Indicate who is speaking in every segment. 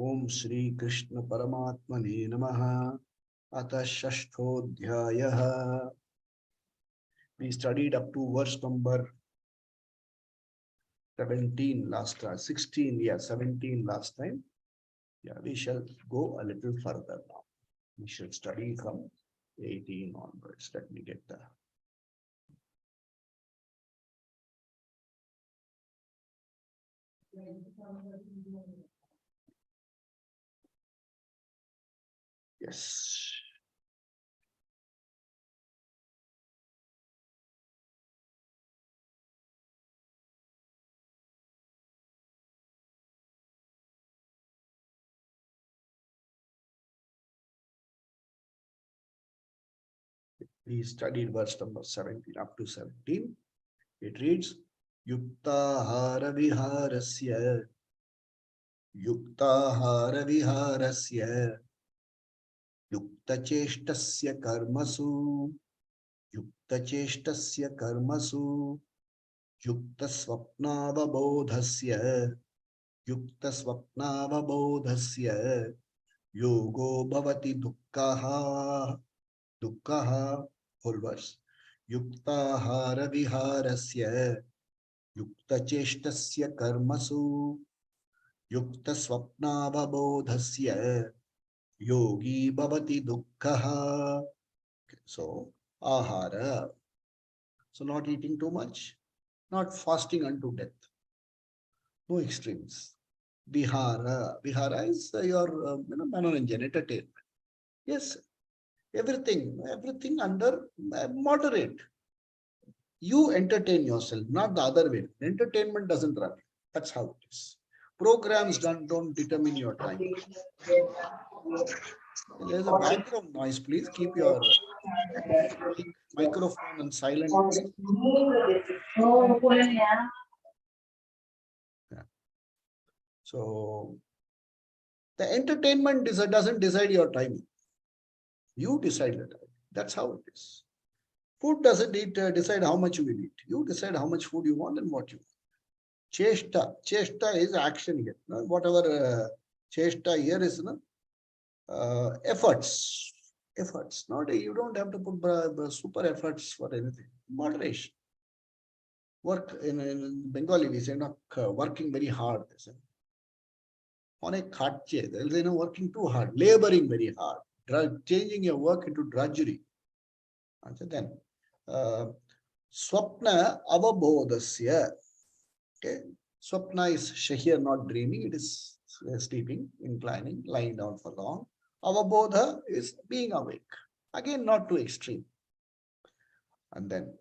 Speaker 1: Om Shri Krishna Paramatmane Namaha. Atha Shashthodhyayah. We studied up to verse number 17 last time, 16, yeah, 17 last time. Yeah, we shall go a little further now. We shall study from 18 onwards. Let me get the yes. We studied verse number 17 up to 17. It reads Yuktahara Viharasya Yuktahara Viharasya Yuktacheshtasya Karmasu Yuktacheshtasya Karmasu Yuktasvapnavabodhasya Yuktasvapnavabodhasya Yogo Bhavati Dukkaha Dukkaha whole verse Yuktahara Viharasya Yuktacheshtasya Karmasu Yuktasvapnavabodhasya Yogi Bhavati Dukkaha. So, ahara. So, not eating too much, not fasting unto death. No extremes. Vihara. Vihara is your manoranjan, entertainment. Yes, everything under moderate. You entertain yourself, not the other way. Entertainment doesn't run. That's how it is. Programs don't determine your time. There's a background noise. Please keep your microphone and silent. Yeah. So the entertainment doesn't decide your timing. You decide the time. That's how it is. Food doesn't decide how much you will eat. You decide how much food you want and what you want. Cheshta. Cheshta is action here. Whatever cheshta here is efforts. Efforts. Not you don't have to put super efforts for anything. Moderation. Work in Bengali we say not working very hard. They say. On a khatche, they're working too hard, laboring very hard, changing your work into drudgery. And so then, swapna avabodhasya. Okay, swapna is here not dreaming; it is sleeping, inclining, lying down for long. Avabodha is being awake. Again, not too extreme. And then,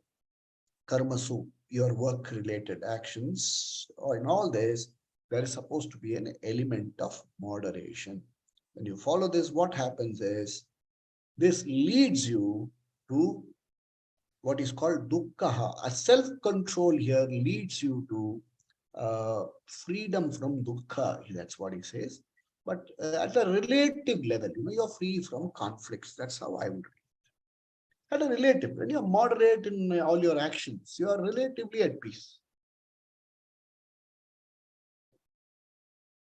Speaker 1: karmasu, your work-related actions, or in all this, there is supposed to be an element of moderation. When you follow this, what happens is this leads you to what is called dukkha. A self-control here leads you to freedom from dukkha. That's what he says. But at a relative level, you're free from conflicts. That's how I would read. At a relative, when you're moderate in all your actions, you are relatively at peace.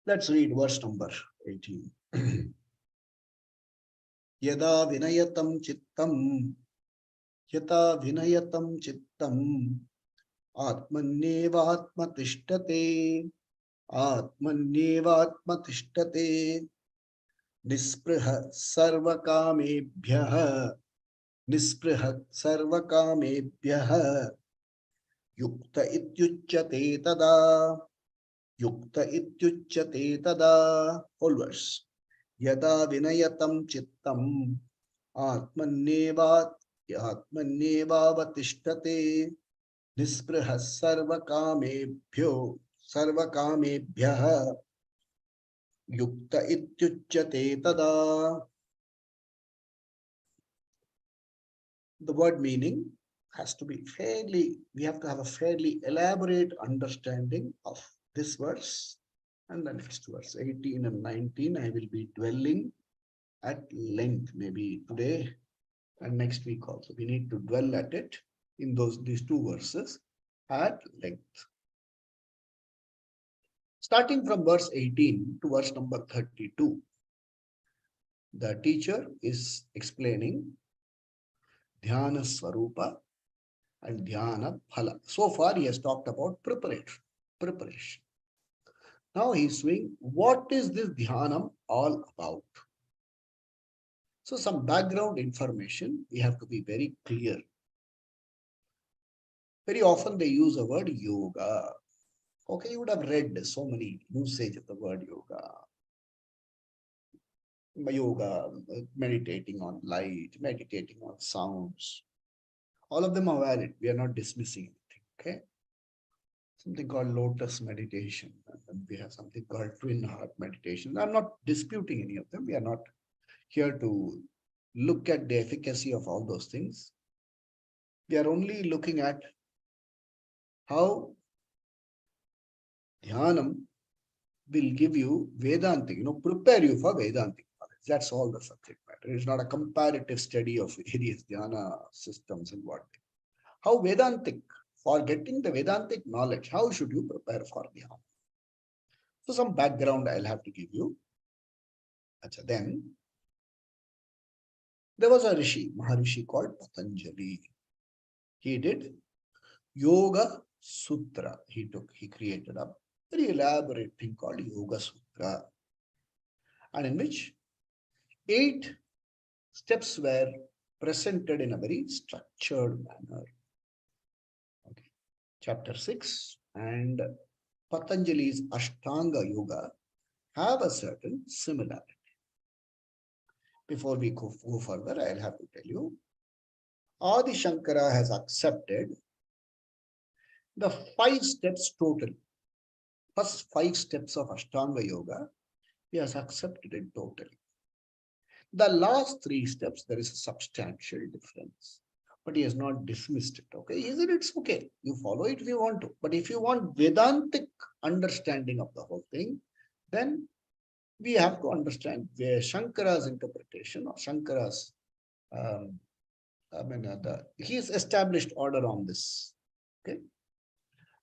Speaker 1: Let's read verse number 18. Yada vinayatam chittam Yata vinayatam chittam Atmanyevatmatishtate Atmanyevatmatishtate Nispriha sarvakamebhyah Nispriha sarvakamebhyah Yukta ityuchyate tada Yukta ityuchyate tada. Whole verse. Yada vinayatam chittam Atmanyevavatishtate Nispriha sarvakamebhyah Yukta ityuchyate tada. The word meaning has to be we have to have a fairly elaborate understanding of this verse and the next verse, 18 and 19. I will be dwelling at length, maybe today and next week also. We need to dwell at it in these two verses at length. Starting from verse 18 to verse number 32, the teacher is explaining Dhyana Swarupa and Dhyana Phala. So far, he has talked about preparation. Now he's saying, what is this Dhyanam all about? So some background information, we have to be very clear. Very often they use the word yoga. Okay, you would have read so many usage of the word yoga. Yoga, meditating on light, meditating on sounds. All of them are valid. We are not dismissing anything. Okay. Something called lotus meditation. And we have something called twin heart meditation. I'm not disputing any of them. We are not here to look at the efficacy of all those things. We are only looking at how Dhyanam will give you Vedantic, prepare you for Vedantic knowledge. That's all the subject matter. It's not a comparative study of various Dhyana systems and what. How Vedantic, for getting the Vedantic knowledge, how should you prepare for Dhyana? So some background I'll have to give you. Then there was a Rishi, Maharishi called Patanjali. He did Yoga Sutra. He created a very elaborate thing called Yoga Sutra, and in which 8 steps were presented in a very structured manner. Okay. Chapter 6 and Patanjali's Ashtanga Yoga have a certain similarity. Before we go further, I'll have to tell you, Adi Shankara has accepted the 5 steps total. First 5 steps of Ashtanga Yoga, he has accepted it totally. The last 3 steps, there is a substantial difference. But he has not dismissed it. Okay, he said it's okay. You follow it if you want to. But if you want Vedantic understanding of the whole thing, then we have to understand where Shankara's interpretation or Shankara's, his established order on this. Okay.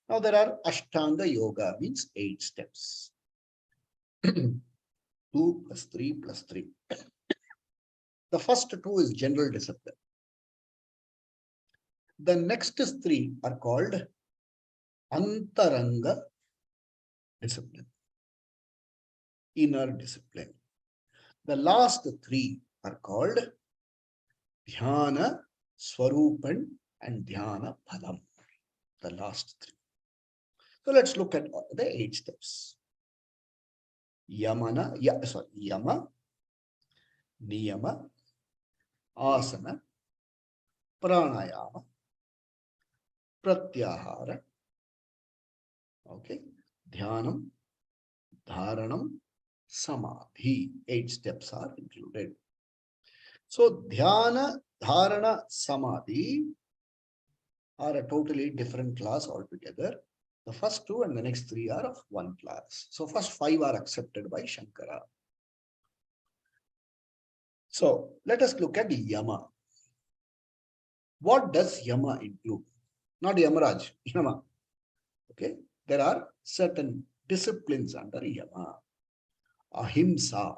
Speaker 1: Now there are Ashtanga Yoga, means 8 steps. 2 plus 3 plus 3. The first 2 is general discipline. The next 3 are called Antaranga discipline, inner discipline. The last 3 are called Dhyana Swarupan and Dhyana Phalam. The last 3. So let's look at the 8 steps. Yama, Niyama, Asana, Pranayama, Pratyahara, okay, Dhyanam, Dharanam, Samadhi. 8 steps are included. So Dhyana, Dharana, Samadhi are a totally different class altogether. The first 2 and the next 3 are of one class. So first 5 are accepted by Shankara. So let us look at Yama. What does Yama include? Not Yamaraj, Yama. Okay, there are certain disciplines under Yama. Ahimsa,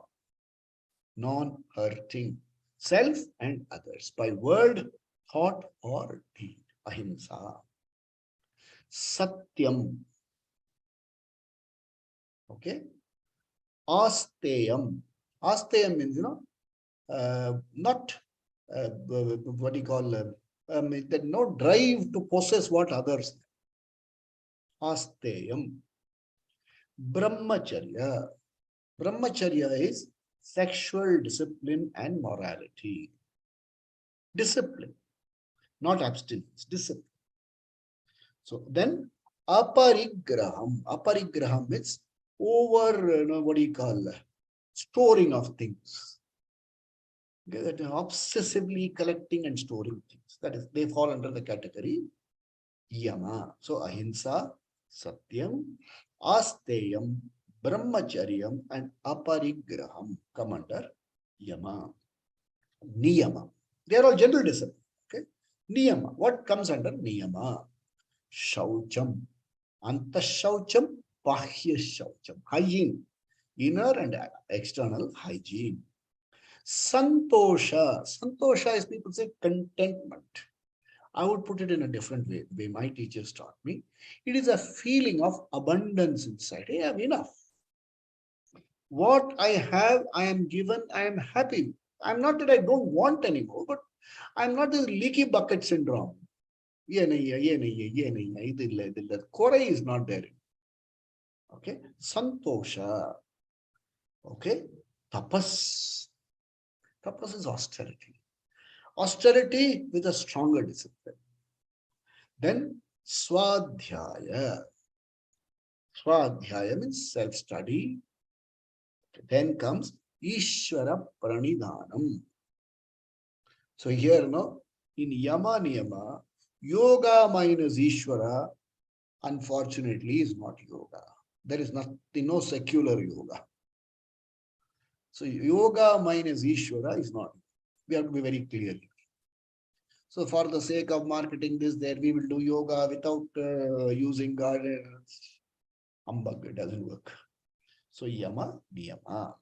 Speaker 1: non-hurting self and others by word, thought or deed. Ahimsa. Satyam. Okay. Asteyam. Asteyam means, not what do you call, that no drive to possess what others. Asteyam. Brahmacharya. Brahmacharya is sexual discipline and morality. Discipline, not abstinence, discipline. So then aparigraham. Aparigraham means over, what do you call, storing of things. Obsessively collecting and storing things. That is, they fall under the category Yama. So ahimsa, satyam, asteyam, brahmacharyam and aparigraham come under Yama. Niyama. They are all general discipline. Okay. Niyama. What comes under Niyama? Shaucham. Antashaucham, Bahya Shaucham. Hygiene. Inner and external hygiene. Santosha. Santosha is, people say, contentment. I would put it in a different way, the way my teachers taught me. It is a feeling of abundance inside. I have enough. What I have, I am given, I am happy. I'm not that I don't want anymore, but I'm not this leaky bucket syndrome. The core is not there. Okay. Santosha. Okay. Tapas. Tapas is austerity. Austerity with a stronger discipline. Then Swadhyaya. Swadhyaya means self-study. Then comes Ishvara Pranidhanam. So here, no, in Yama Niyama, yoga minus Ishvara, unfortunately, is not yoga. There is nothing, no secular yoga. So yoga minus Ishvara is not. We have to be very clear. So for the sake of marketing this, there we will do yoga without using God. Humbug, it doesn't work. So Yama, Niyama.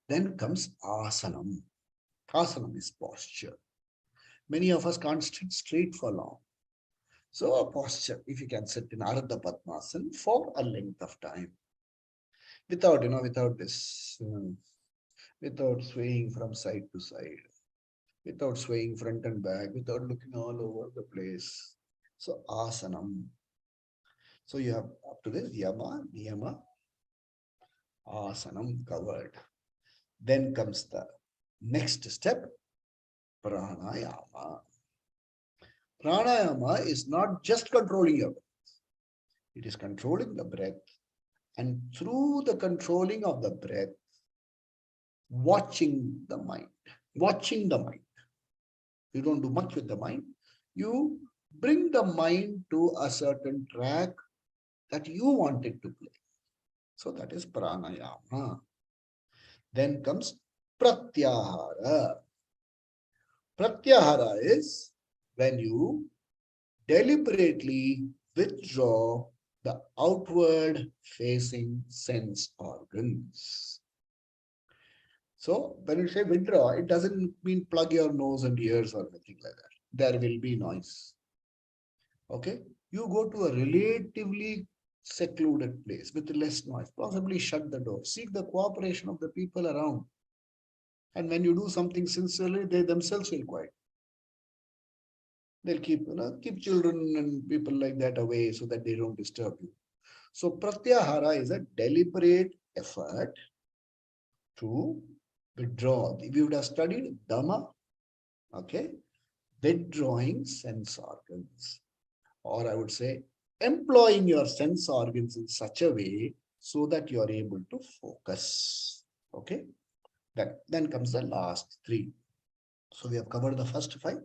Speaker 1: Then comes Asanam. Asanam is posture. Many of us can't sit straight for long. So a posture, if you can sit in Ardha Padmasana for a length of time, without, without this, without swaying from side to side, without swaying front and back, without looking all over the place. So Asanam. So you have up to this Yama, Niyama, Asanam covered. Then comes the next step, Pranayama. Pranayama is not just controlling your breath. It is controlling the breath. And through the controlling of the breath, watching the mind. Watching the mind. You don't do much with the mind. You bring the mind to a certain track that you want it to play. So that is pranayama. Then comes pratyahara. Pratyahara is when you deliberately withdraw the outward facing sense organs. So when you say withdraw, it doesn't mean plug your nose and ears or anything like that. There will be noise. Okay. You go to a relatively secluded place with less noise, possibly shut the door, seek the cooperation of the people around. And when you do something sincerely, they themselves will quiet. They'll keep children and people like that away so that they don't disturb you. So pratyahara is a deliberate effort to withdraw. We would have studied Dhamma, okay, withdrawing sense organs. Or I would say employing your sense organs in such a way so that you are able to focus. Okay. Then comes the last three. So we have covered the first five.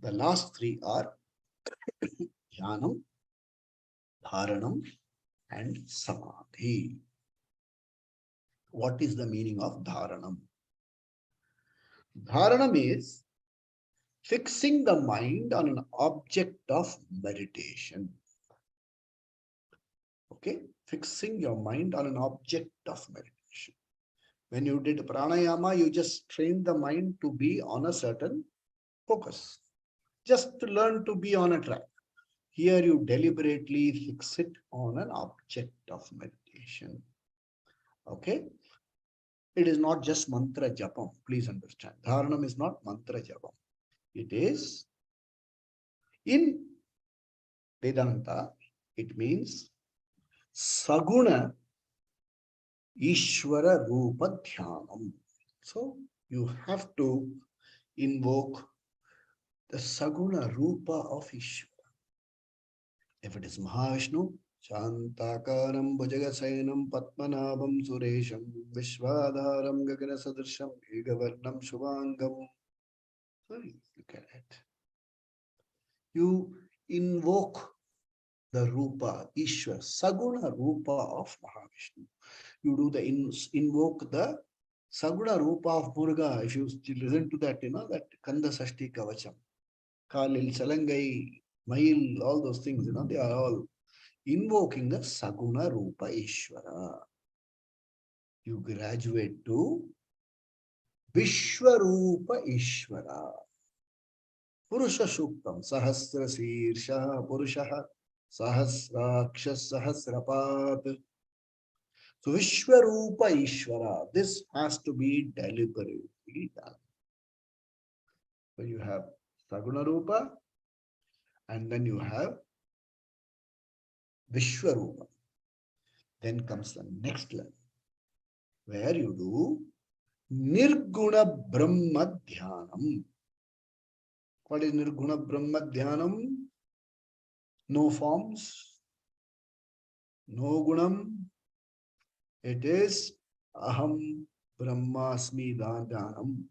Speaker 1: The last three are Dhyanam, Dharanam, and Samadhi. What is the meaning of Dharanam? Dharanam is fixing the mind on an object of meditation. Okay, fixing your mind on an object of meditation. When you did pranayama, you just trained the mind to be on a certain focus, just to learn to be on a track. Here you deliberately fix it on an object of meditation. Okay, it is not just mantra japam. Please understand, dharanam is not mantra japam. It is in Vedanta. It means saguna Ishvara Rupa Dhyanam. So you have to invoke the Saguna Rupa of Ishvara. If it is Mahavishnu, Shantakaram Bhujagasayanam Padmanabham Suresham Vishwadharam Gagana Sadrasham Egavarnam Shubhangam. So look at it. You invoke the Rupa, Ishvara, Saguna Rupa of Mahavishnu. You do the invoke the Saguna Rupa of Murga. If you listen to that, that Kanda Sashti Kavacham, Kalil, Salangai, Mail, all those things, they are all invoking the Saguna Rupa Ishvara. You graduate to Vishwarupa Ishvara. Purusha Shuktam, Sahasra Sirsha Purushaha, Sahasraksha Sahasrapat. So Vishwarupa Ishvara, this has to be deliberately done. So you have Saguna Rupa and then you have Vishwarupa. Then comes the next level where you do Nirguna Brahma Dhyanam. What is Nirguna Brahma Dhyanam? No forms, no gunam. It is Aham Brahmasmi Dhyanam.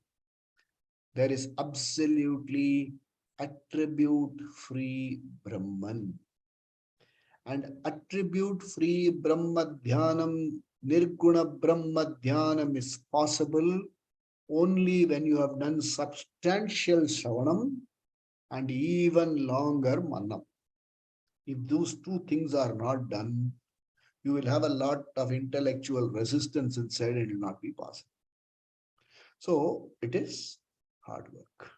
Speaker 1: There is absolutely attribute-free Brahman. And attribute-free Brahma Dhyanam, Nirguna Brahma Dhyanam is possible only when you have done substantial Shravanam and even longer Manam. If those two things are not done, you will have a lot of intellectual resistance inside and it will not be possible. So it is hard work,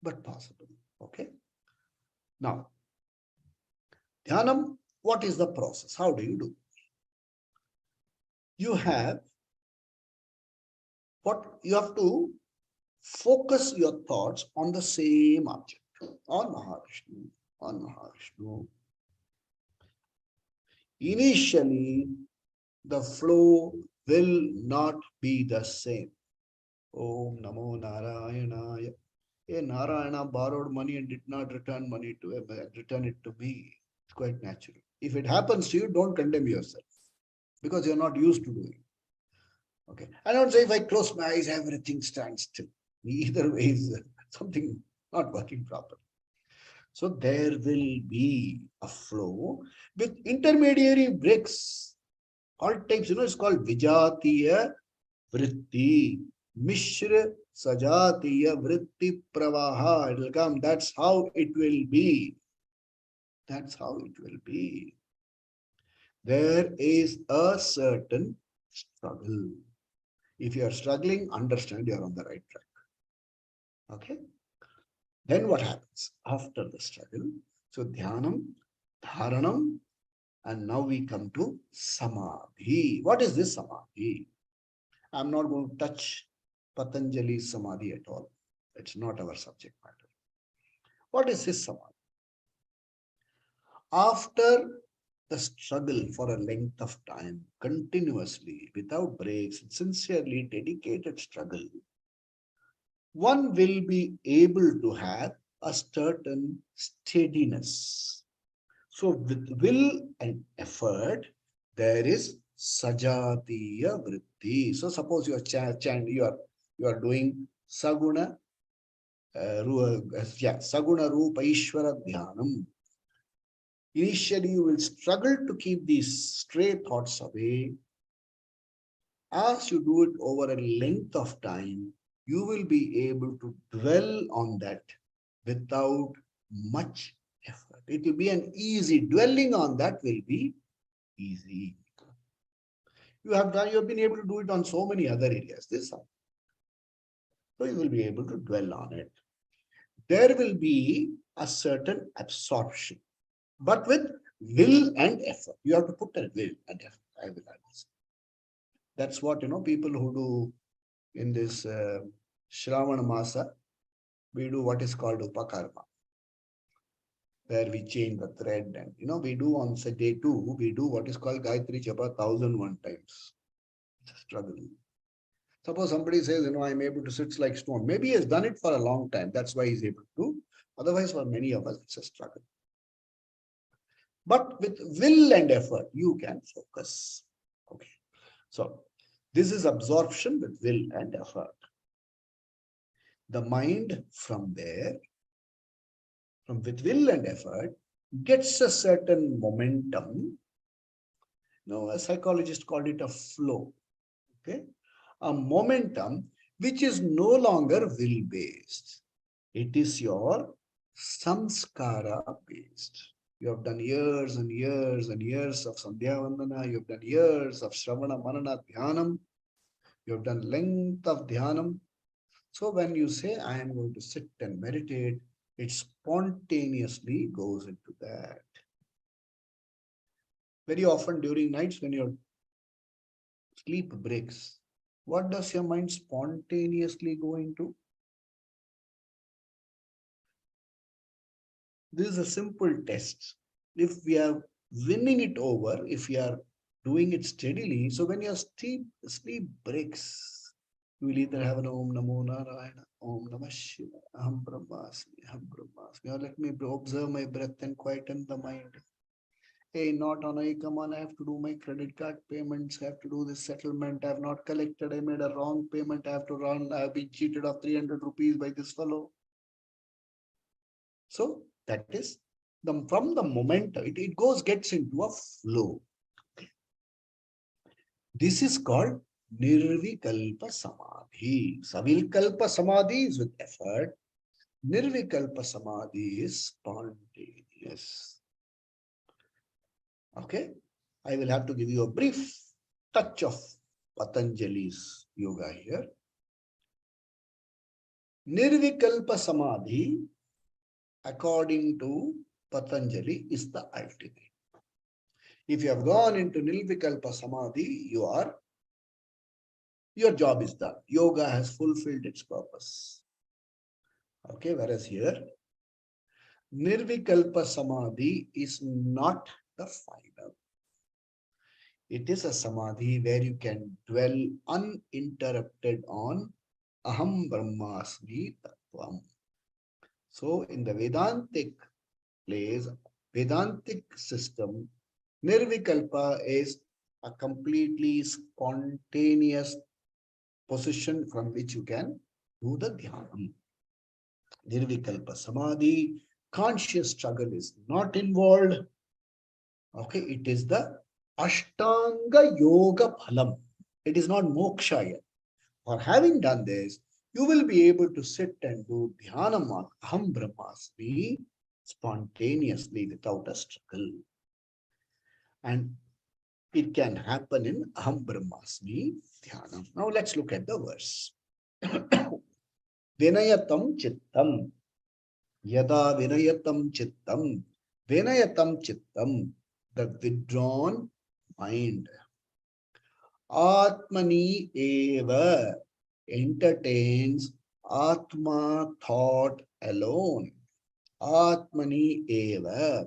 Speaker 1: but possible. Okay. Now, Dhyanam, what is the process? How do you do? You have to focus your thoughts on the same object, on Mahavishnu, on Mahavishnu. Initially, the flow will not be the same. Om Namo Narayanaya. Narayana borrowed money and did not return it to me. It's quite natural. If it happens to you, don't condemn yourself because you're not used to doing it. Okay. I don't say if I close my eyes, everything stands still. Either way is something not working properly. So there will be a flow with intermediary breaks. All types, it's called Vijatiya Vritti. Mishra Sajatiya Vritti Pravaha. It will come. That's how it will be. That's how it will be. There is a certain struggle. If you are struggling, understand you are on the right track. Okay. Then what happens after the struggle? So Dhyanam, Dharanam, and now we come to Samadhi. What is this Samadhi? I'm not going to touch Patanjali's Samadhi at all. It's not our subject matter. What is this Samadhi? After the struggle for a length of time, continuously, without breaks, sincerely dedicated struggle, one will be able to have a certain steadiness. So with will and effort, there is Sajatiya Vritti. So suppose you are doing Saguna Saguna Rupa Ishvara Dhyanam. Initially, you will struggle to keep these stray thoughts away. As you do it over a length of time, you will be able to dwell on that without much effort. It will be an easy dwelling on that will be easy. You have been able to do it on so many other areas. So you will be able to dwell on it. There will be a certain absorption, but with will and effort. You have to put a will and effort. I will understand. That's what, people who do in this Shravana Masa, we do what is called Upakarma, where we change the thread and, we do on say day 2, we do what is called Gayatri Japa 1001 times. It's a struggle. Suppose somebody says, I'm able to sit like stone. Maybe he has done it for a long time. That's why he's able to. Otherwise, for many of us, it's a struggle. But with will and effort, you can focus. Okay. So this is absorption with will and effort. The mind from there, with will and effort, gets a certain momentum. A psychologist called it a flow. Okay. A momentum which is no longer will-based. It is your samskara-based. You have done years and years and years of Sandhya Vandana. You have done years of Shravana Manana Dhyanam. You have done length of Dhyanam. So when you say, I am going to sit and meditate, it spontaneously goes into that. Very often during nights when your sleep breaks, what does your mind spontaneously go into? This is a simple test. If we are winning it over, if we are doing it steadily, so when your sleep breaks, you will either have an Om Namo Narayana, Om Namah Shivaya, Aham Brahmasmi, Aham Brahmasmi. Or let me observe my breath and quieten the mind. Hey, not on I come on, I have to do my credit card payments, I have to do this settlement, I have not collected, I made a wrong payment, I have to run, I have been cheated of 300 rupees by this fellow. So that is from the moment it gets into a flow. This is called Nirvikalpa Samadhi. Savilkalpa Samadhi is with effort. Nirvikalpa Samadhi is spontaneous. Okay, I will have to give you a brief touch of Patanjali's yoga here. Nirvikalpa Samadhi, according to Patanjali, is the ultimate. If you have gone into Nirvikalpa Samadhi, your job is done. Yoga has fulfilled its purpose. Okay, whereas here, Nirvikalpa Samadhi is not the final. It is a Samadhi where you can dwell uninterrupted on Aham Brahmasmi Tattvam. So in the Vedantic place, Vedantic system, Nirvikalpa is a completely spontaneous position from which you can do the Dhyanam. Nirvikalpa Samadhi, conscious struggle is not involved. Okay, it is the Ashtanga Yoga Phalam. It is not moksha yet. For having done this, you will be able to sit and do Dhyanam on Aham Brahmasmi spontaneously without a struggle. And it can happen in Aham Brahmasmi Dhyanam. Now let's look at the verse. Vinayatam Chittam. Yada Vinayatam Chittam. Vinayatam Chittam. The withdrawn mind. Atmani Eva entertains Atma thought alone. Atmani Eva.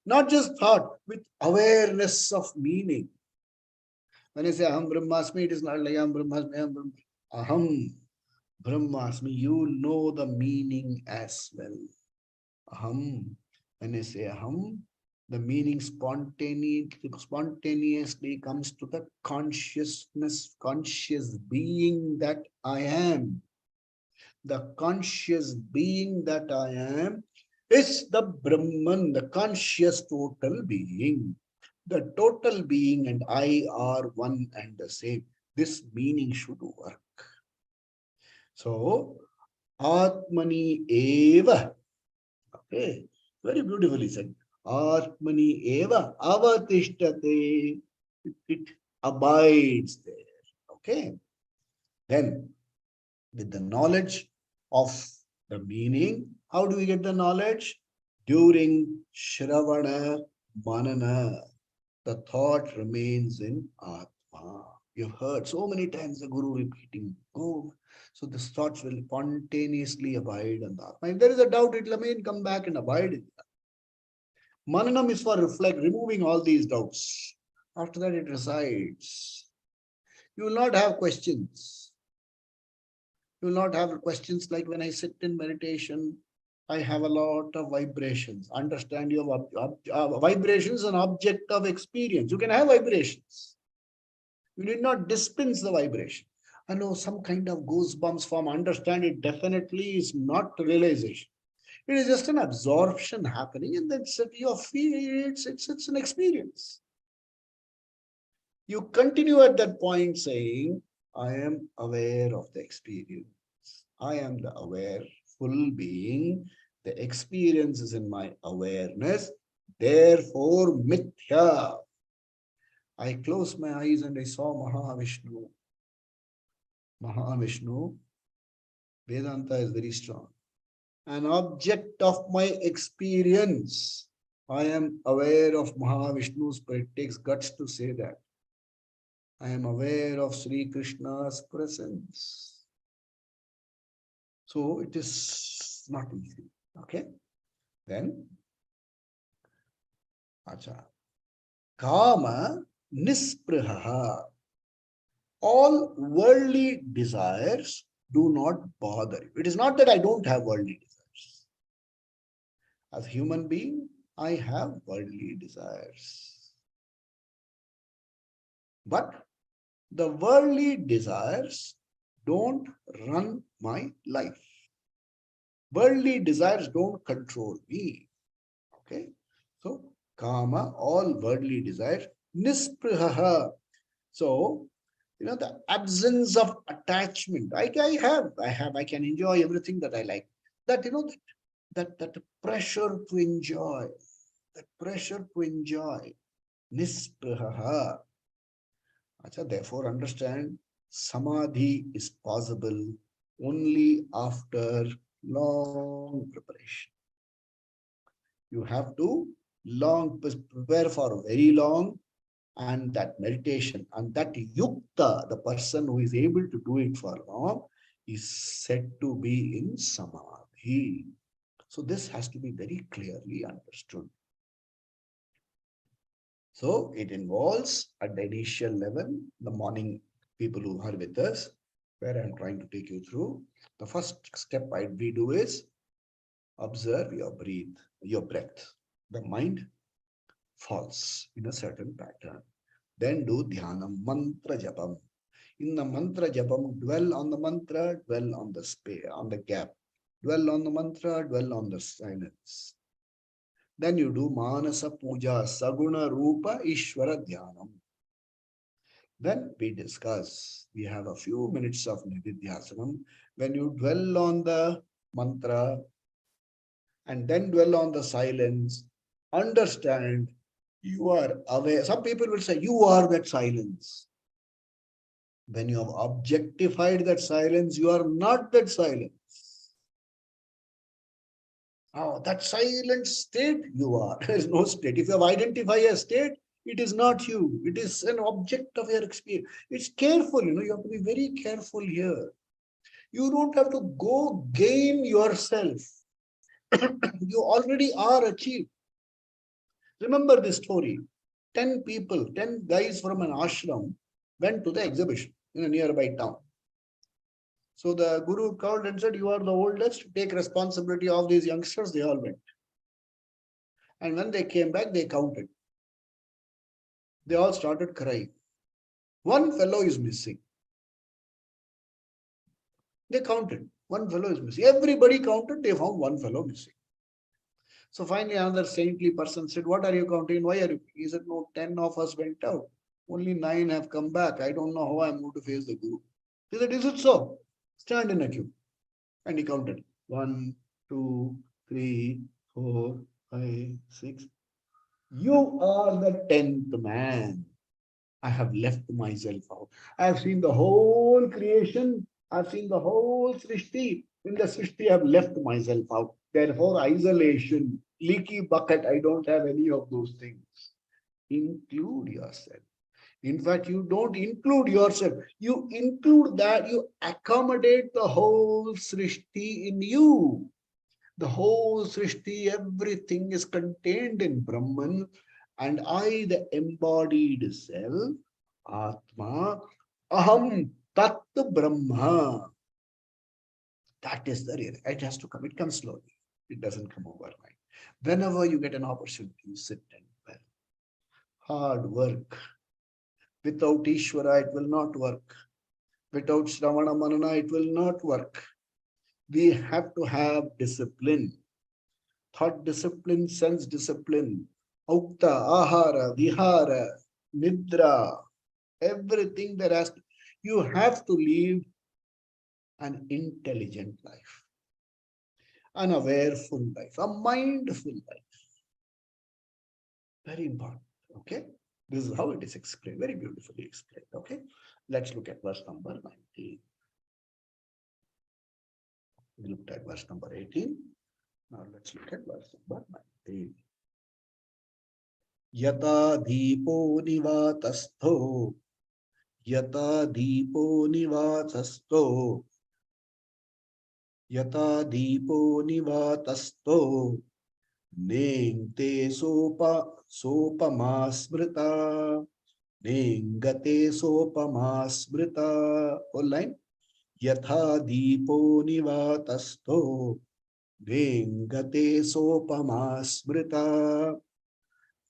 Speaker 1: Not just thought, with awareness of meaning. When I say Aham Brahmasmi, it is not like Aham Brahmasmi, Aham Brahmasmi. Aham Brahmasmi, you know the meaning as well. Aham. When I say Aham, the meaning spontaneously comes to the consciousness, conscious being that I am. The conscious being that I am is the Brahman, the conscious total being. The total being and I are one and the same. This meaning should work. So, Atmani Eva. Okay, very beautifully said. Atmani Eva Avatishtate. It abides there. Okay. Then, with the knowledge of the meaning, how do we get the knowledge? During Shravana Manana, the thought remains in Atma. You've heard so many times the Guru repeating, oh, so the thoughts will spontaneously abide in the Atma. If there is a doubt, it will again come back and abide in that. Mananam is for removing all these doubts. After that, it resides. You will not have questions. You will not have questions like when I sit in meditation, I have a lot of vibrations. Understand your vibrations an object of experience. You can have vibrations. You need not dispense the vibration. I know some kind of goosebumps form. Understand it definitely is not realization. It is just an absorption happening, and then your feel it's an experience. You continue at that point saying, I am aware of the experience. I am the aware full being. The experience is in my awareness. Therefore, mithya. I closed my eyes and I saw Mahavishnu. Mahavishnu, Vedanta is very strong. An object of my experience. I am aware of Mahavishnu's, but it takes guts to say that. I am aware of Sri Krishna's presence. So it is not easy. Okay. Then, acha. Kama nispriha. All worldly desires do not bother you. It is not that I don't have worldly desires. As a human being, I have worldly desires. But the worldly desires don't run my life. Worldly desires don't control me. Okay. So, kama, all worldly desires, nispriha. So, the absence of attachment. I can enjoy everything that I like. That, that pressure to enjoy, nispriha. Therefore, understand, samadhi is possible only after long preparation. You have to prepare for very long, and that meditation and that yukta, the person who is able to do it for long, is said to be in samadhi. So this has to be very clearly understood. So it involves at the initial level, the morning people who are with us, where I'm trying to take you through. The first step we do is observe your breath. The mind falls in a certain pattern. Then do dhyanam, mantra japam. In the mantra japam, dwell on the mantra, dwell on the space, on the gap. Dwell on the mantra, dwell on the silence. Then you do manasa puja, saguna rupa ishvara dhyanam. Then we discuss. We have a few minutes of nididhyasanam. When you dwell on the mantra and then dwell on the silence, understand you are aware. Some people will say, you are that silence. When you have objectified that silence, you are not that silence. Oh, that silent state, you are. There is no state. If you have identified a state, it is not you. It is an object of your experience. It's careful, you have to be very careful here. You don't have to go gain yourself. You already are achieved. Remember this story. 10 people, 10 guys from an ashram went to the exhibition in a nearby town. So the guru called and said, you are the oldest, take responsibility of these youngsters. They all went. And when they came back, they counted. They all started crying. One fellow is missing. They counted. One fellow is missing. Everybody counted. They found one fellow missing. So finally, another saintly person said, what are you counting? Why are you? He said, no, 10 of us went out. Only 9 have come back. I don't know how I'm going to face the guru. He said, is it so? Stand in a queue. And he counted 1, 2, 3, 4, 5, 6. You are the 10th man. I have left myself out. I have seen the whole creation. I've seen the whole Srishti. In the Srishti, I have left myself out. Therefore, isolation, leaky bucket, I don't have any of those things. Include yourself. In fact, you don't include yourself. You include that, you accommodate the whole Srishti in you. The whole Srishti, everything is contained in Brahman, and I, the embodied self, Atma, Aham Tat Brahma. That is the real. It has to come. It comes slowly. It doesn't come overnight. Whenever you get an opportunity, you sit and well. Hard work. Without Ishvara, it will not work. Without Shravana Manana, it will not work. We have to have discipline. Thought discipline, sense discipline, aukta, ahara, vihara, nidra, everything that has to, you have to live an intelligent life, an awareful life, a mindful life. Very important. Okay. This is how it is explained. Very beautifully explained. Okay. Let's look at verse number 19. We looked at verse number 18. Now let's look at verse number 19. Yata deepo nivatastho. Yata deepo nivatastho. Yata deepo nivatastho. Nengte sopamasmrita. Nengate sopamasmrita. Whole line. Yatha deepo nivatastho. Nengate sopamasmrita.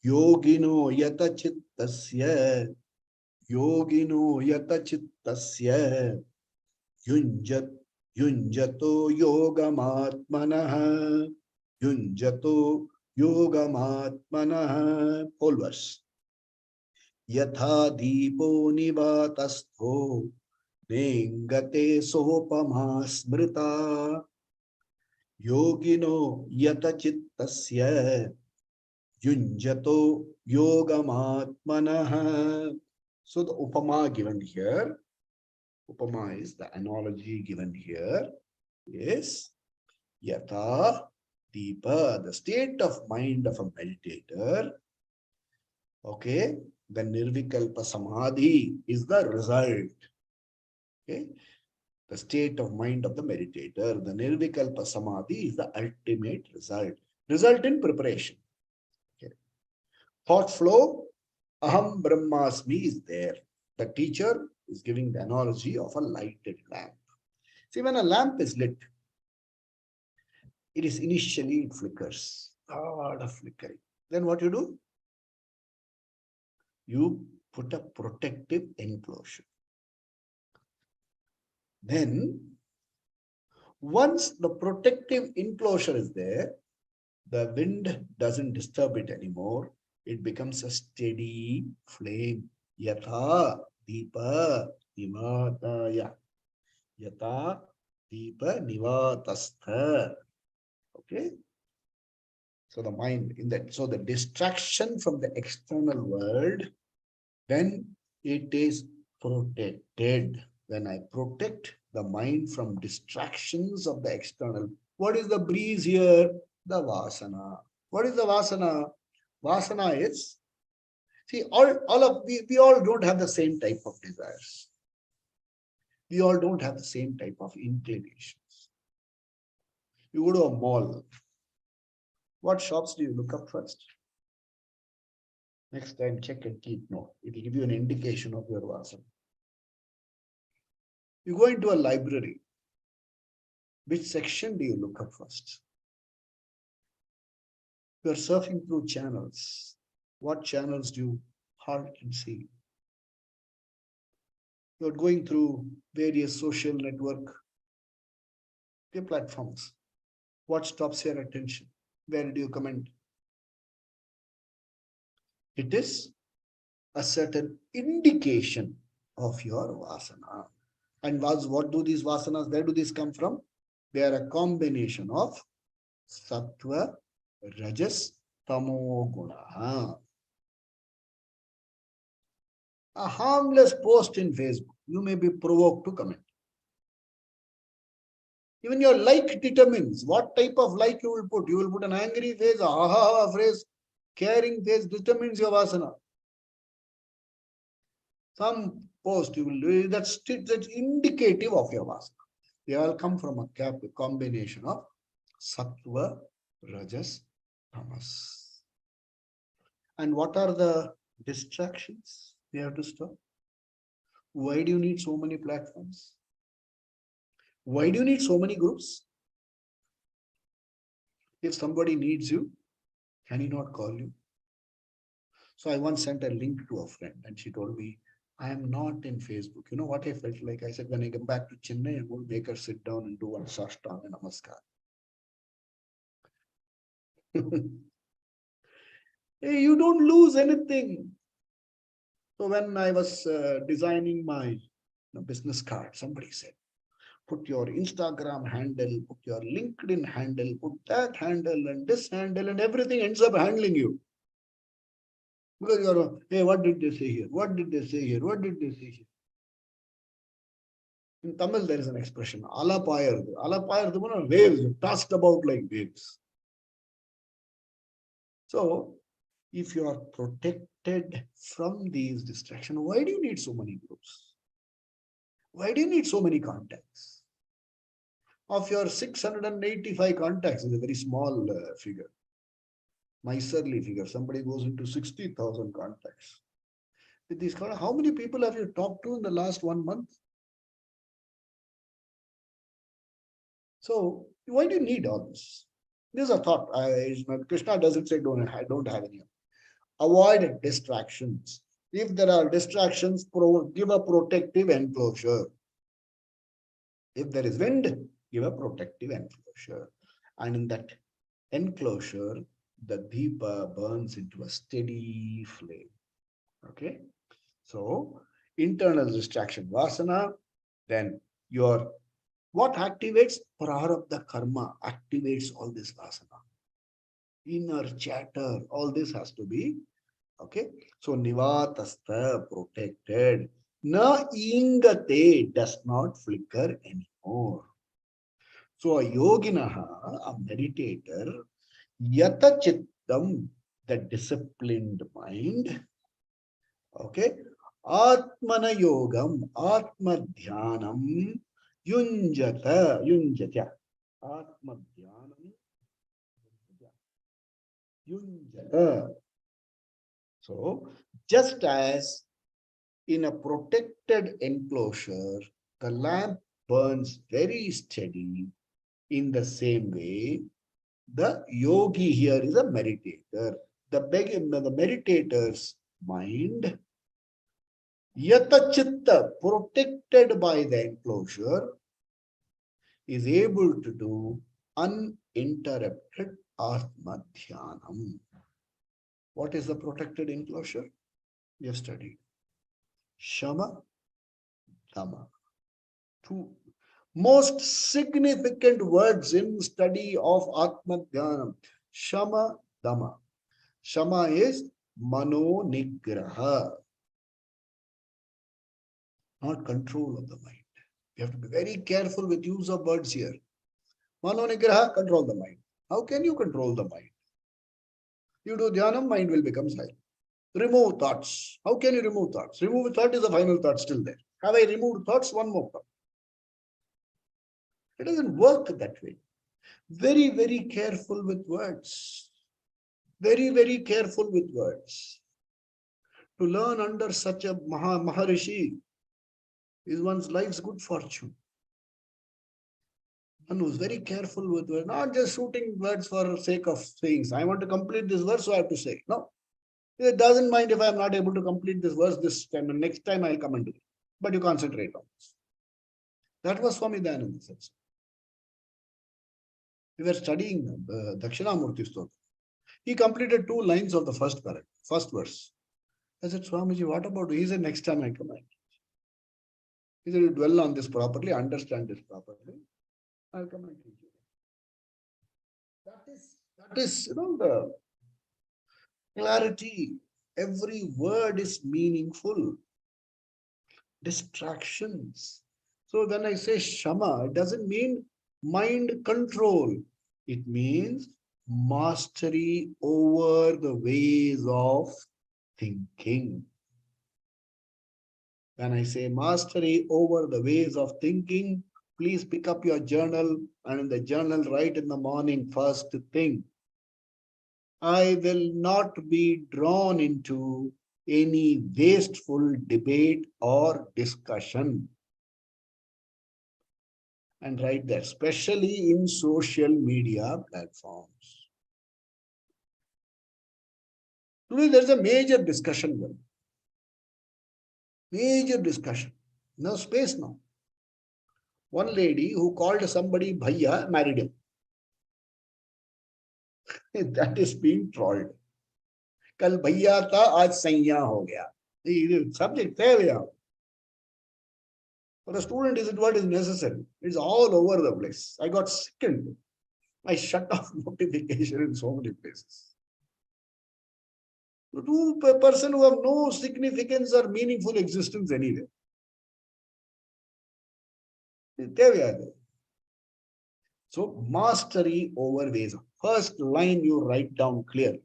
Speaker 1: Yogino yata chittasya. Yogino yata chittasya. Yunjat Yunjato yogamatmanaha. Yunjato yogamatmanaha. Whole verse. Yatha deepo nivatastho. Nengate sopama smrita. Yogino yata chittasya. Yunjato yogamatmanaha. So the upama given here, upama is the analogy given here, is yata deepa, the state of mind of a meditator. Okay, the nirvikalpa samadhi is the result. Okay, the state of mind of the meditator, the nirvikalpa samadhi is the ultimate result. Result in preparation. Okay. Thought flow, aham brahmasmi is there. The teacher is giving the analogy of a lighted lamp. See, when a lamp is lit, it is initially, it flickers, lot of flickering. Then what you do? You put a protective enclosure. Then, once the protective enclosure is there, the wind doesn't disturb it anymore. It becomes a steady flame. Yatha deepa nivataya. Yatha deepa nivatastha. Okay. So the mind in that, so the distraction from the external world, when it is protected, when I protect the mind from distractions of the external. What is the breeze here? The vasana. What is the vasana? Vasana is, see, we all don't have the same type of desires. We all don't have the same type of inclinations. You go to a mall. What shops do you look up first? Next time, check and keep note. It will give you an indication of your vasana. You go into a library. Which section do you look up first? You are surfing through channels. What channels do you heart and see? You are going through various social network platforms. What stops your attention? Where do you comment? It is a certain indication of your vasana. And what do these vasanas, where do these come from? They are a combination of sattva, rajas, tamo guna. A harmless post in Facebook, you may be provoked to comment. Even your like determines what type of like you will put. You will put an angry face, a ha ha ha phrase, caring face determines your vasana. Some post you will do, that's indicative of your vasana. They all come from a combination of sattva, rajas, tamas. And what are the distractions we have to stop? Why do you need so many platforms? Why do you need so many groups? If somebody needs you, can he not call you? So I once sent a link to a friend and she told me, I am not in Facebook. You know what I felt like? I said, when I come back to Chennai, I will make her sit down and do one Sashtanga Namaskar. Hey, you don't lose anything. So when I was designing my business card, somebody said, put your Instagram handle, put your LinkedIn handle, put that handle and this handle, and everything ends up handling you. Because you're, hey, what did they say here? What did they say here? What did they say here? In Tamil, there is an expression, ala payardu. Ala payardu, waves, tossed about like waves. So, if you are protected from these distractions, why do you need so many groups? Why do you need so many contacts? Of your 685 contacts is a very small figure, miserly figure. Somebody goes into 60,000 contacts. With these contacts, how many people have you talked to in the last 1 month? So why do you need all this? This is a thought. Krishna doesn't say I don't have any. Avoid distractions. If there are distractions, give a protective enclosure. If there is wind, give a protective enclosure. And in that enclosure, the deepa burns into a steady flame. Okay. So internal distraction, vasana, then your what activates prarabdha karma, activates all this vasana. Inner chatter, all this has to be okay. So nivatastha, protected. Na ingate, does not flicker anymore. So a yoginaha, a meditator, yata chittam, the disciplined mind. Okay. Atmana yogam, atma dhyanam, yunjata. Atma dhyanam, yunjata. So, just as in a protected enclosure, the lamp burns very steady, in the same way, the yogi here is a meditator. The meditator's mind, yata chitta, protected by the enclosure, is able to do uninterrupted Atma Dhyanam. What is the protected enclosure? We have studied. Shama, Dama. Two most significant words in study of Atma Dhyanam. Shama, Dama. Shama is Mano Nigraha, not control of the mind. You have to be very careful with use of words here. Mano Nigraha, control the mind. How can you control the mind? You do dhyanam, mind will become silent. Remove thoughts. How can you remove thoughts? Remove a thought is the final thought still there. Have I removed thoughts? One more thought. It doesn't work that way. Very, very careful with words. Very, very careful with words. To learn under such a Maharishi is one's life's good fortune. One who's very careful with words, not just shooting words for sake of saying, I want to complete this verse, so I have to say. No. It doesn't mind if I'm not able to complete this verse this time, and next time I'll come and do it. But you concentrate on this. That was Swami Dayananda Satsang. We were studying Dakshinamurti Stotra. He completed 2 lines of the first verse. I said, Swamiji, what about you? He said, next time I come. He said, you dwell on this properly, understand this properly. I'll come and teach you. That is, the clarity. Every word is meaningful. Distractions. So when I say Shama, it doesn't mean mind control. It means mastery over the ways of thinking. When I say mastery over the ways of thinking, please pick up your journal and in the journal write in the morning first thing. I will not be drawn into any wasteful debate or discussion. And write that, especially in social media platforms. Today there's a major discussion. Major discussion. No space now. One lady who called somebody Bhaiya married him. That is being trolled. Kal Bhaiya tha, aaj Saiya ho gaya. Subject there. For a student, is it what is necessary? It's all over the place. I got sickened. I shut off notification in so many places. Two person who have no significance or meaningful existence anyway. There we are. So mastery over ways. First line you write down clearly.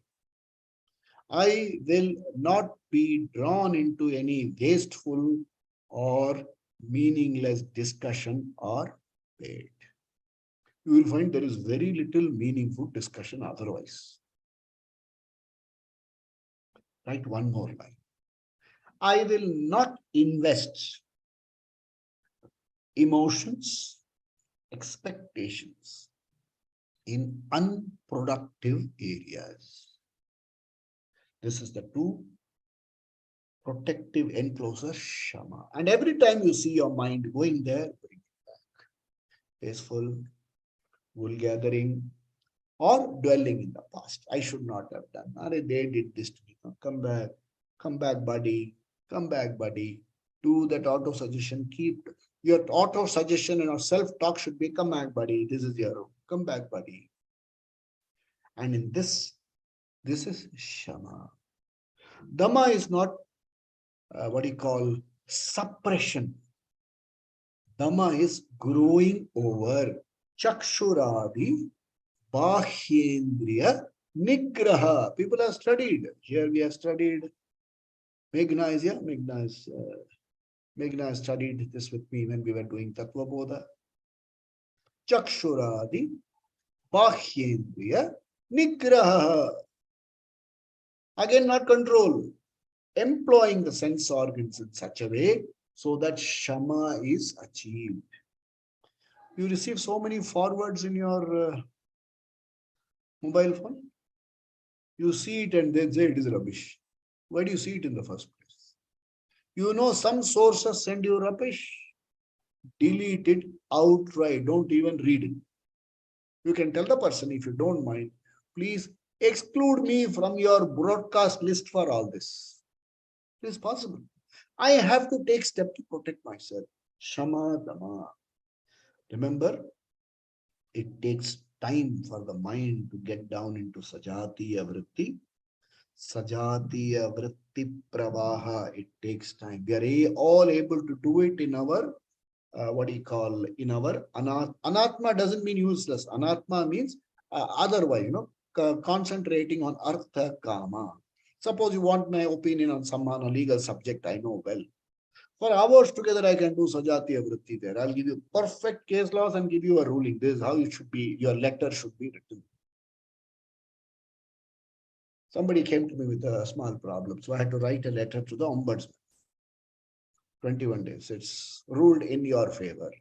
Speaker 1: I will not be drawn into any wasteful or meaningless discussion or debate. You will find there is very little meaningful discussion otherwise. Write one more line. I will not invest emotions, expectations in unproductive areas. This is the two protective enclosure shama. And every time you see your mind going there, bring it back. Peaceful, wool gathering, or dwelling in the past. I should not have done. They did this to me. Come back, buddy. Come back, buddy. Do that auto suggestion. Keep your auto suggestion and your self talk should be come back, buddy. This is your come back, buddy. And in this is shama. Dhamma is not what you call suppression. Dhamma is growing over. Chakshuradi Bahyendriya Nigraha. People have studied. Here we have studied. Meghna is here. Meghna has studied this with me when we were doing Tattva Bodha. Chakshuradi Bahyendriya Nigraha. Again, not control. Employing the sense organs in such a way so that Shama is achieved. You receive so many forwards in your mobile phone. You see it and they say it is rubbish. Why do you see it in the first place? You know some sources send you rubbish. Delete it outright. Don't even read it. You can tell the person, if you don't mind, please exclude me from your broadcast list for all this. It is possible. I have to take steps to protect myself. Shama Dhamma. Remember, it takes time for the mind to get down into Sajatiya Vritti. Sajatiya Vritti Pravaha. It takes time. We are all able to do it in our, in our Anatma doesn't mean useless. Anatma means otherwise, concentrating on Artha Kama. Suppose you want my opinion on some on a legal subject I know well. For hours together, I can do Sajatiya Vritti there. I'll give you perfect case laws and give you a ruling. This is how it should be. Your letter should be written. Somebody came to me with a small problem. So I had to write a letter to the ombudsman. 21 days. It's ruled in your favor.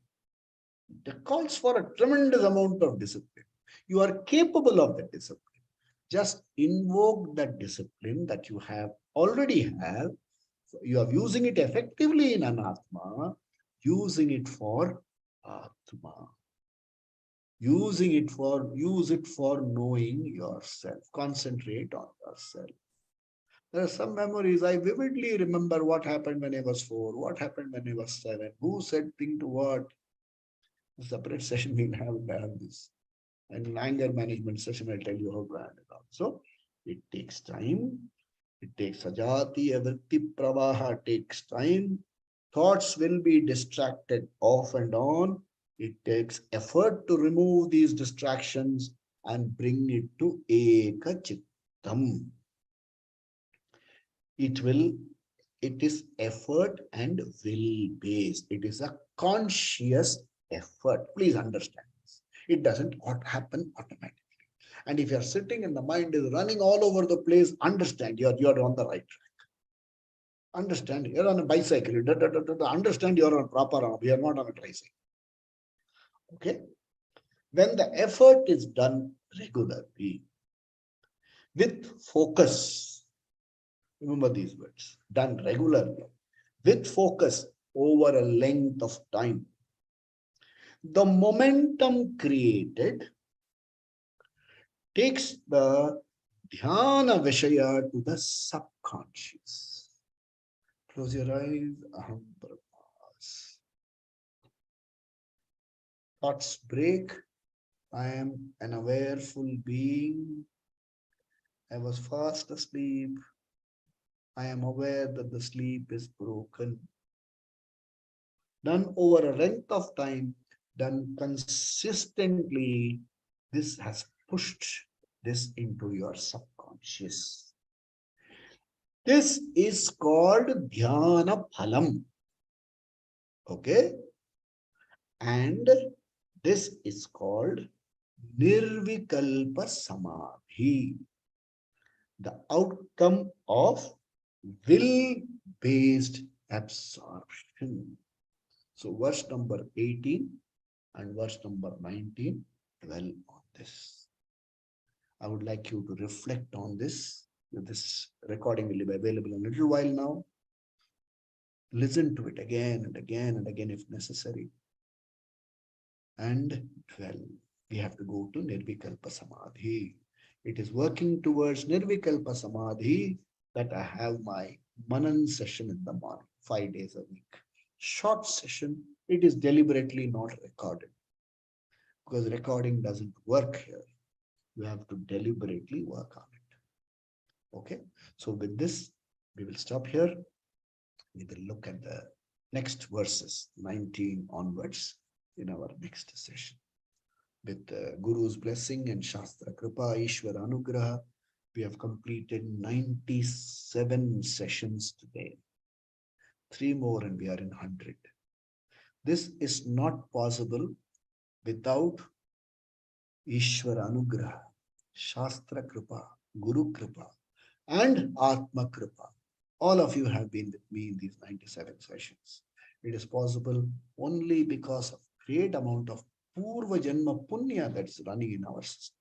Speaker 1: It calls for a tremendous amount of discipline. You are capable of that discipline. Just invoke that discipline that you have already have. You are using it effectively in Anatma, using it for Atma. Use it for knowing yourself. Concentrate on yourself. There are some memories. I vividly remember what happened when I was 4, what happened when I was 7, who said thing to what. A separate session we'll have this. And in anger management session, I'll tell you how to handle it. So it takes time. It takes Sajati, Vritti Pravaha takes time. Thoughts will be distracted off and on. It takes effort to remove these distractions and bring it to Eka Chittam. It is effort and will based. It is a conscious effort. Please understand this. It doesn't happen automatically. And if you're sitting and the mind is running all over the place, understand you're on the right track. Understand you're on a bicycle. Understand you're on proper, you're not on a tricycle. Okay? When the effort is done regularly, with focus, remember these words, done regularly, with focus over a length of time, the momentum created takes the dhyana vishaya to the subconscious. Close your eyes. Aham Brahmas. Thoughts break. I am an awareful being. I was fast asleep. I am aware that the sleep is broken. Done over a length of time, done consistently, this has pushed this into your subconscious. This is called dhyana phalam. Okay? And this is called nirvikalpa samadhi, the outcome of will based absorption. So, verse number 18 and verse number 19 dwell on this. I would like you to reflect on this. This recording will be available in a little while now. Listen to it again and again and again if necessary. And dwell. We have to go to Nirvikalpa Samadhi. It is working towards Nirvikalpa Samadhi that I have my Manan session in the morning, 5 days a week. Short session, it is deliberately not recorded because recording doesn't work here. You have to deliberately work on it. Okay, so with this, we will stop here. We will look at the next verses, 19 onwards, in our next session. With Guru's blessing and Shastra Kripa, Ishwara Anugraha, we have completed 97 sessions today. 3 more and we are in 100. This is not possible without Ishwara Anugraha, Shastra Kripa, Guru Kripa, and Atma Kripa. All of you have been with me in these 97 sessions. It is possible only because of great amount of Purva Janma Punya that's running in our system.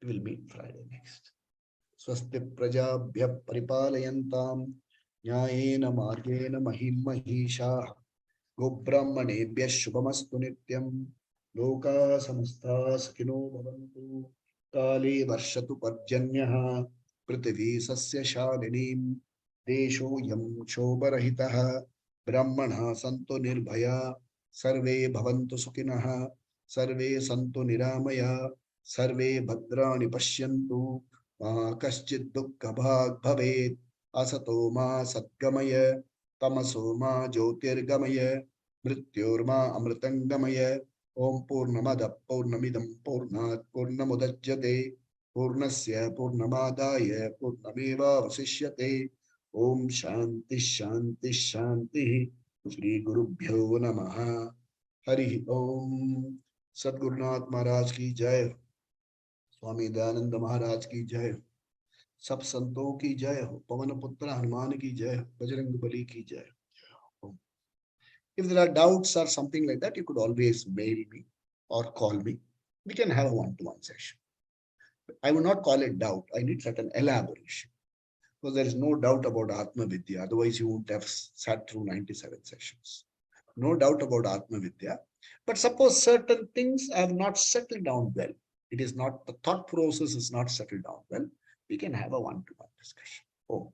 Speaker 1: We will meet Friday next. Swasti Prajabhya Paripalayantam Nyayena Margena Mahim Mahisha Gobrahmanebhya Shubhamastu Nityam Loka Samasta Sakino Bhavantu Kali Varshatu Parjanyaha Prithvi Sasya Shalinim Desho Yam Shobharahitaha Brahmana Santo Nirbhaya Sarve Bhavantu Sukhinaha Sarve Santo Niramaya Sarve Bhadrani Pashyantu Ma Kaschid Dukkha Bhag Bhavet Asato Ma Satgamaya Tamaso Ma Jyotirgamaya Mrityorma Amritangamaya Om Purnamada Purnamidam Purnat Purnamudajyate Purnasya Purnamadaya Purnameva Vasishyate Om Shanti Shanti Shanti Shri Gurubhyo Namaha Hari Om Sadgurunath Maharaj ki Jai Swami Dayananda Maharaj ki Jai सब संतों की जय हो पवन पुत्र हनुमान की जय हो बजरंग बली की जय हो If there are doubts or something like that, you could always mail me or call me. We can have a one-to-one session. I would not call it doubt. I need certain elaboration. Because there is no doubt about Atma Vidya. Otherwise, you wouldn't have sat through 97 sessions. No doubt about Atma Vidya. But suppose certain things have not settled down well. It is not, the thought process is not settled down well. We can have a one-to-one discussion. Oh.